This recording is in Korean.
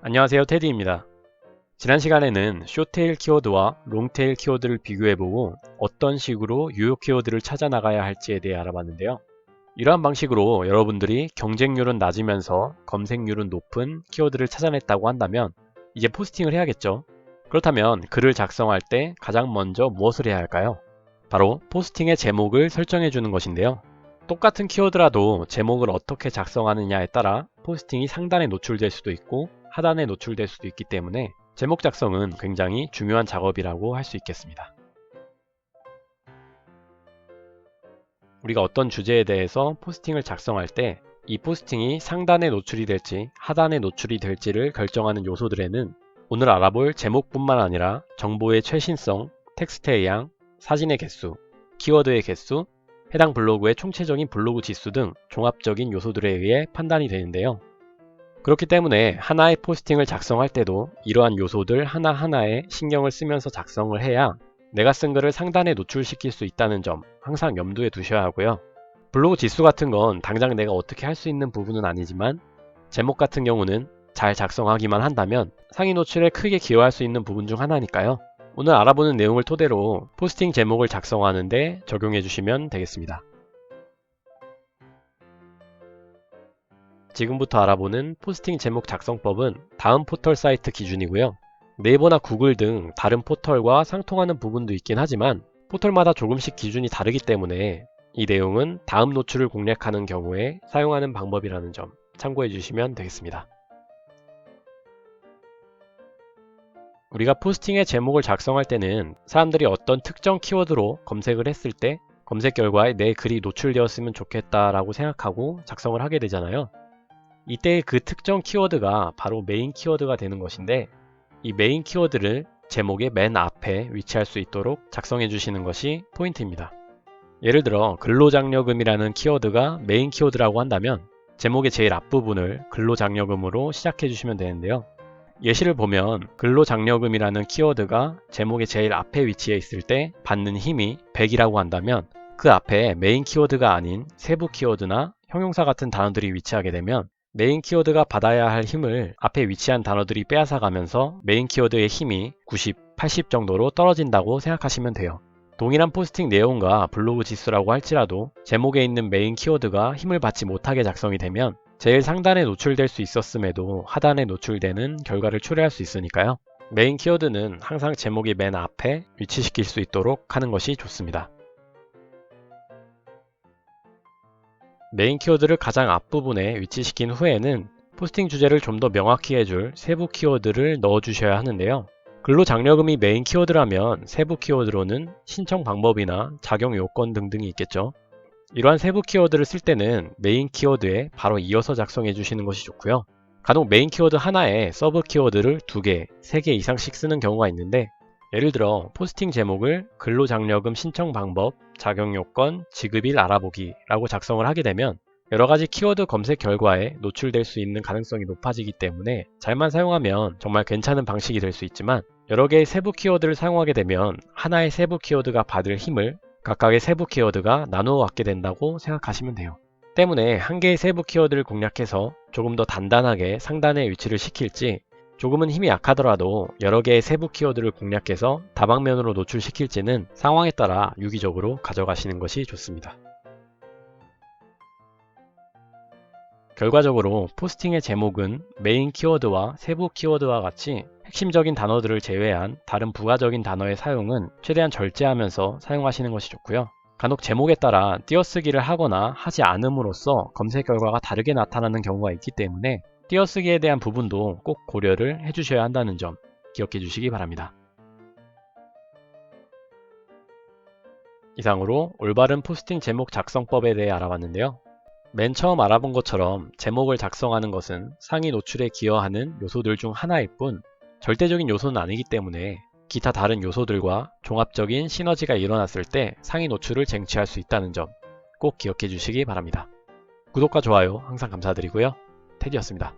안녕하세요, 테디입니다. 지난 시간에는 숏테일 키워드와 롱테일 키워드를 비교해보고 어떤 식으로 유효 키워드를 찾아 나가야 할지에 대해 알아봤는데요. 이러한 방식으로 여러분들이 경쟁률은 낮으면서 검색률은 높은 키워드를 찾아냈다고 한다면 이제 포스팅을 해야겠죠. 그렇다면 글을 작성할 때 가장 먼저 무엇을 해야 할까요? 바로 포스팅의 제목을 설정해 주는 것인데요. 똑같은 키워드라도 제목을 어떻게 작성하느냐에 따라 포스팅이 상단에 노출될 수도 있고 하단에 노출될 수도 있기 때문에 제목 작성은 굉장히 중요한 작업이라고 할 수 있겠습니다. 우리가 어떤 주제에 대해서 포스팅을 작성할 때 이 포스팅이 상단에 노출이 될지 하단에 노출이 될지를 결정하는 요소들에는 오늘 알아볼 제목뿐만 아니라 정보의 최신성, 텍스트의 양, 사진의 개수, 키워드의 개수, 해당 블로그의 총체적인 블로그 지수 등 종합적인 요소들에 의해 판단이 되는데요. 그렇기 때문에 하나의 포스팅을 작성할 때도 이러한 요소들 하나하나에 신경을 쓰면서 작성을 해야 내가 쓴 글을 상단에 노출시킬 수 있다는 점 항상 염두에 두셔야 하고요. 블로그 지수 같은 건 당장 내가 어떻게 할 수 있는 부분은 아니지만 제목 같은 경우는 잘 작성하기만 한다면 상위 노출에 크게 기여할 수 있는 부분 중 하나니까요. 오늘 알아보는 내용을 토대로 포스팅 제목을 작성하는데 적용해 주시면 되겠습니다. 지금부터 알아보는 포스팅 제목 작성법은 다음 포털 사이트 기준이고요. 네이버나 구글 등 다른 포털과 상통하는 부분도 있긴 하지만 포털마다 조금씩 기준이 다르기 때문에 이 내용은 다음 노출을 공략하는 경우에 사용하는 방법이라는 점 참고해 주시면 되겠습니다. 우리가 포스팅의 제목을 작성할 때는 사람들이 어떤 특정 키워드로 검색을 했을 때 검색 결과에 내 글이 노출되었으면 좋겠다라고 생각하고 작성을 하게 되잖아요. 이때 그 특정 키워드가 바로 메인 키워드가 되는 것인데 이 메인 키워드를 제목의 맨 앞에 위치할 수 있도록 작성해 주시는 것이 포인트입니다. 예를 들어 근로장려금이라는 키워드가 메인 키워드라고 한다면 제목의 제일 앞부분을 근로장려금으로 시작해 주시면 되는데요. 예시를 보면 근로장려금이라는 키워드가 제목의 제일 앞에 위치해 있을 때 받는 힘이 100이라고 한다면 그 앞에 메인 키워드가 아닌 세부 키워드나 형용사 같은 단어들이 위치하게 되면 메인 키워드가 받아야 할 힘을 앞에 위치한 단어들이 빼앗아가면서 메인 키워드의 힘이 90, 80 정도로 떨어진다고 생각하시면 돼요. 동일한 포스팅 내용과 블로그 지수라고 할지라도 제목에 있는 메인 키워드가 힘을 받지 못하게 작성이 되면 제일 상단에 노출될 수 있었음에도 하단에 노출되는 결과를 초래할 수 있으니까요. 메인 키워드는 항상 제목의 맨 앞에 위치시킬 수 있도록 하는 것이 좋습니다. 메인 키워드를 가장 앞부분에 위치시킨 후에는 포스팅 주제를 좀 더 명확히 해줄 세부 키워드를 넣어주셔야 하는데요. 근로장려금이 메인 키워드라면 세부 키워드로는 신청 방법이나 작용 요건 등등이 있겠죠. 이러한 세부 키워드를 쓸 때는 메인 키워드에 바로 이어서 작성해 주시는 것이 좋고요. 간혹 메인 키워드 하나에 서브 키워드를 2개, 3개 이상씩 쓰는 경우가 있는데 예를 들어 포스팅 제목을 근로장려금 신청 방법, 작용 요건, 지급일 알아보기 라고 작성을 하게 되면 여러가지 키워드 검색 결과에 노출될 수 있는 가능성이 높아지기 때문에 잘만 사용하면 정말 괜찮은 방식이 될 수 있지만 여러 개의 세부 키워드를 사용하게 되면 하나의 세부 키워드가 받을 힘을 각각의 세부 키워드가 나누어 갖게 된다고 생각하시면 돼요. 때문에 한 개의 세부 키워드를 공략해서 조금 더 단단하게 상단에 위치를 시킬지 조금은 힘이 약하더라도 여러 개의 세부 키워드를 공략해서 다방면으로 노출시킬지는 상황에 따라 유기적으로 가져가시는 것이 좋습니다. 결과적으로 포스팅의 제목은 메인 키워드와 세부 키워드와 같이 핵심적인 단어들을 제외한 다른 부가적인 단어의 사용은 최대한 절제하면서 사용하시는 것이 좋고요. 간혹 제목에 따라 띄어쓰기를 하거나 하지 않음으로써 검색 결과가 다르게 나타나는 경우가 있기 때문에 띄어쓰기에 대한 부분도 꼭 고려를 해주셔야 한다는 점 기억해 주시기 바랍니다. 이상으로 올바른 포스팅 제목 작성법에 대해 알아봤는데요. 맨 처음 알아본 것처럼 제목을 작성하는 것은 상위 노출에 기여하는 요소들 중 하나일 뿐 절대적인 요소는 아니기 때문에 기타 다른 요소들과 종합적인 시너지가 일어났을 때 상위 노출을 쟁취할 수 있다는 점 꼭 기억해 주시기 바랍니다. 구독과 좋아요 항상 감사드리고요. 테디였습니다.